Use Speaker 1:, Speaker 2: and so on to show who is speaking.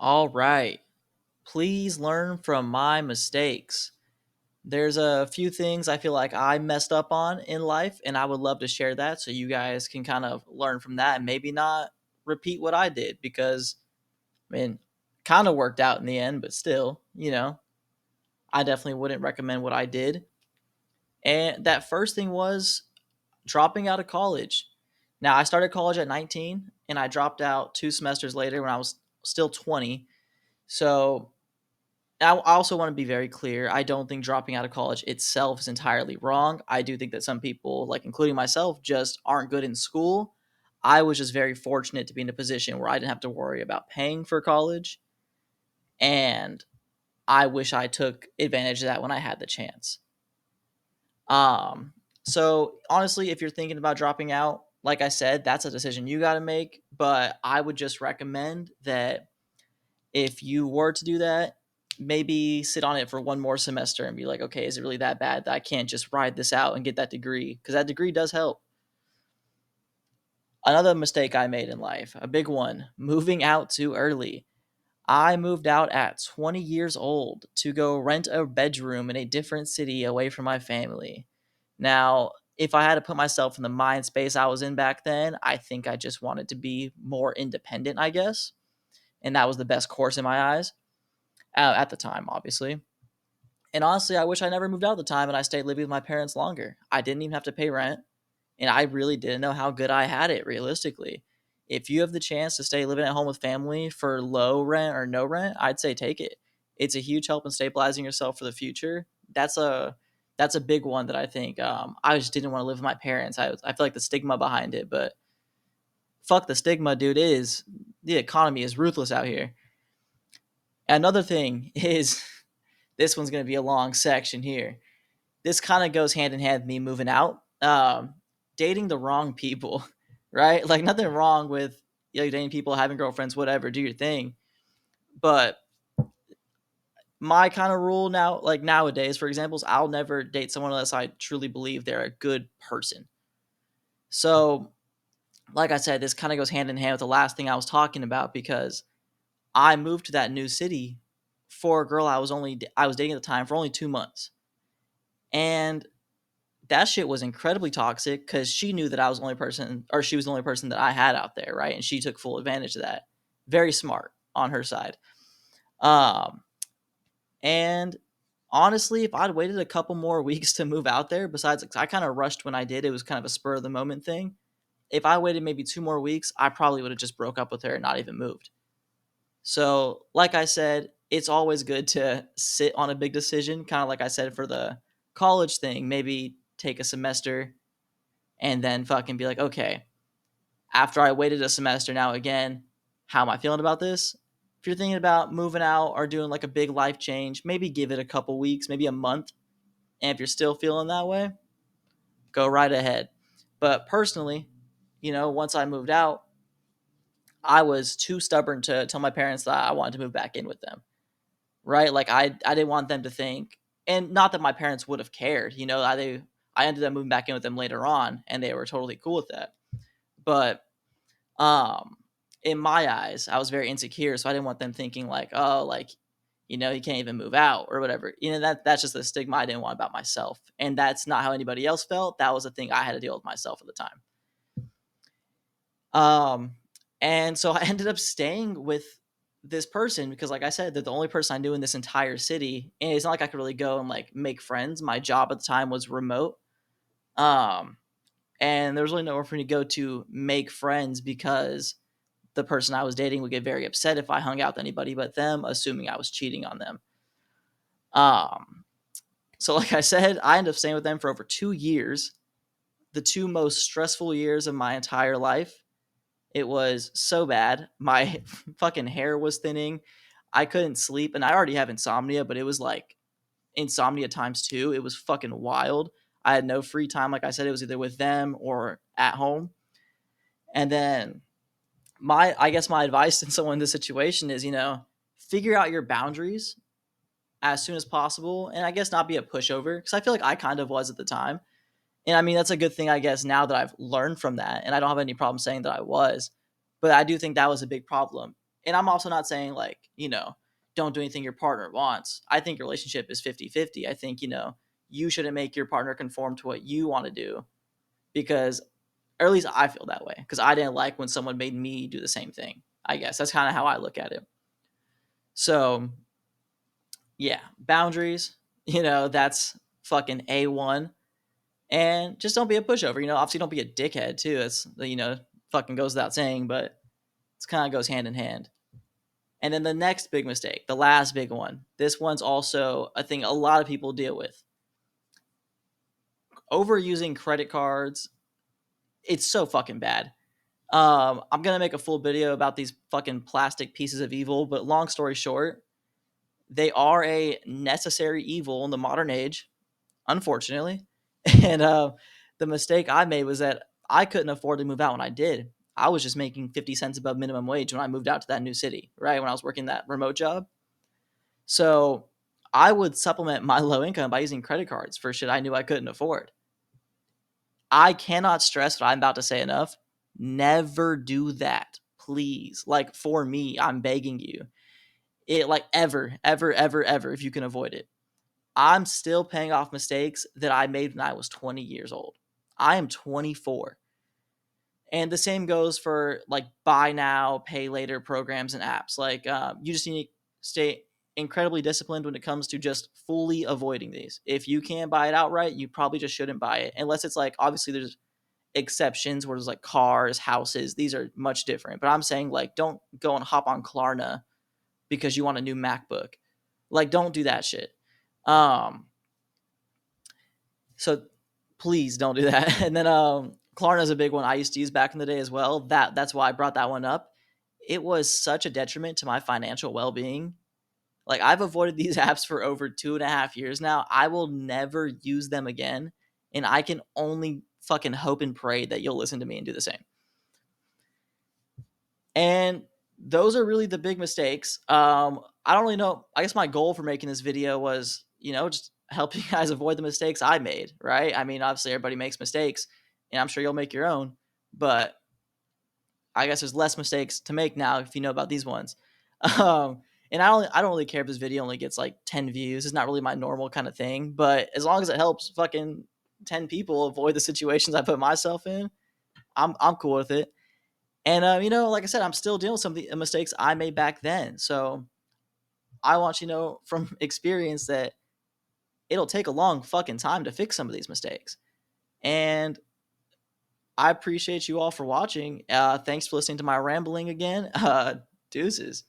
Speaker 1: All right. Please learn from my mistakes. There's a few things I feel like I messed up on in life, and I would love to share that so you guys can kind of learn from that and maybe not repeat what I did because, I mean, kind of worked out in the end, but still, I definitely wouldn't recommend what I did. And that first thing was dropping out of college. Now, I started college at 19 and I dropped out 2 semesters later when I was still 20. So I also want to be very clear. I don't think dropping out of college itself is entirely wrong. I do think that some people, like including myself, just aren't good in school. I was just very fortunate to be in a position where I didn't have to worry about paying for college. And I wish I took advantage of that when I had the chance. Um, so honestly, if you're thinking about dropping out, like I said, that's a decision you got to make. But I would just recommend that if you were to do that, maybe sit on it for one more semester and be like, okay, is it really that bad that I can't just ride this out and get that degree? Because that degree does help. Another mistake I made in life, a big one, moving out too early. I moved out at 20 years old to go rent a bedroom in a different city away from my family. Now, if I had to put myself in the mind space I was in back then, I think I just wanted to be more independent, I guess. And that was the best course in my eyes at the time, obviously. And honestly, I wish I never moved out at the time and I stayed living with my parents longer. I didn't even have to pay rent, and I really didn't know how good I had it realistically. If you have the chance to stay living at home with family for low rent or no rent, I'd say take it. It's a huge help in stabilizing yourself for the future. That's a big one that I think I just didn't want to live with my parents. I feel like the stigma behind it, but fuck the stigma, dude. It is the economy is ruthless out here. Another thing is this one's going to be a long section here. This kind of goes hand in hand with me moving out. Dating the wrong people, right? Like nothing wrong with dating people, having girlfriends, whatever. Do your thing. But my kind of rule now, like nowadays, for example, is I'll never date someone unless I truly believe they're a good person. So, like I said, this kind of goes hand in hand with the last thing I was talking about because I moved to that new city for a girl I was dating at the time for only 2 months, and that shit was incredibly toxic because she knew that I was the only person, or she was the only person that I had out there, right? And she took full advantage of that. Very smart on her side. Um, and honestly, if I'd waited a couple more weeks to move out there, besides I kind of rushed when I did, it was kind of a spur of the moment thing. If I waited maybe 2 more weeks, I probably would have just broke up with her and not even moved. So, like I said, it's always good to sit on a big decision, kind of like I said for the college thing. Maybe take a semester and then fucking be like, okay, after I waited a semester now again, how am I feeling about this? If you're thinking about moving out or doing like a big life change, maybe give it a couple weeks, maybe a month. And if you're still feeling that way, go right ahead. But personally, once I moved out, I was too stubborn to tell my parents that I wanted to move back in with them. Right? Like I didn't want them to think, and not that my parents would have cared. I ended up moving back in with them later on, and they were totally cool with that. But um, in my eyes, I was very insecure, so I didn't want them thinking like, oh, like he can't even move out or whatever. That's just the stigma I didn't want about myself, and that's not how anybody else felt. That was the thing I had to deal with myself at the time. Um, and so I ended up staying with this person because, like I said, they're the only person I knew in this entire city, and it's not like I could really go and like make friends. My job at the time was remote, um, and there was really nowhere for me to go to make friends because the person I was dating would get very upset if I hung out with anybody but them, assuming I was cheating on them. Um, so, like I said, I ended up staying with them for over 2 years, the two most stressful years of my entire life. It was so bad. My fucking hair was thinning. I couldn't sleep, and I already have insomnia, but it was like insomnia times two. It was fucking wild. I had no free time. Like I said, it was either with them or at home. And then I guess my advice to someone in this situation is, figure out your boundaries as soon as possible, and I guess not be a pushover because I feel like I kind of was at the time. And I mean, that's a good thing, I guess, now that I've learned from that, and I don't have any problem saying that I was. But I do think that was a big problem. And I'm also not saying like, don't do anything your partner wants. I think your relationship is 50-50. I think, you shouldn't make your partner conform to what you want to do because, or at least I feel that way, because I didn't like when someone made me do the same thing. I guess that's kind of how I look at it. So, yeah, boundaries, that's fucking A1. And just don't be a pushover. Obviously don't be a dickhead too. It's, fucking goes without saying, but it kind of goes hand in hand. And then the next big mistake, the last big one, this one's also a thing a lot of people deal with. Overusing credit cards. It's so fucking bad. I'm going to make a full video about these fucking plastic pieces of evil, but long story short, they are a necessary evil in the modern age, unfortunately. And the mistake I made was that I couldn't afford to move out when I did. I was just making 50 cents above minimum wage when I moved out to that new city, right? When I was working that remote job. So I would supplement my low income by using credit cards for shit I knew I couldn't afford. I cannot stress what I'm about to say enough. Never do that, please. Like, for me, I'm begging you. It, like, ever, ever, ever, ever, if you can avoid it. I'm still paying off mistakes that I made when I was 20 years old. I am 24. And the same goes for like buy now, pay later programs and apps. Like you just need to stay incredibly disciplined when it comes to just fully avoiding these. If you can't buy it outright, you probably just shouldn't buy it. Unless it's like, obviously there's exceptions where there's like cars, houses. These are much different. But I'm saying like, don't go and hop on Klarna because you want a new MacBook. Like, don't do that shit. So please don't do that. And then Klarna is a big one I used to use back in the day as well. That's why I brought that one up. It was such a detriment to my financial well-being. Like, I've avoided these apps for over 2.5 years now. I will never use them again. And I can only fucking hope and pray that you'll listen to me and do the same. And those are really the big mistakes. I don't really know. I guess my goal for making this video was, just help you guys avoid the mistakes I made, right? I mean, obviously everybody makes mistakes, and I'm sure you'll make your own, but I guess there's less mistakes to make now if you know about these ones. And I don't really care if this video only gets like 10 views. It's not really my normal kind of thing, but as long as it helps fucking 10 people avoid the situations I put myself in, I'm cool with it. And like I said, I'm still dealing with some of the mistakes I made back then. So I want you to know from experience that it'll take a long fucking time to fix some of these mistakes. And I appreciate you all for watching. Thanks for listening to my rambling again. Deuces.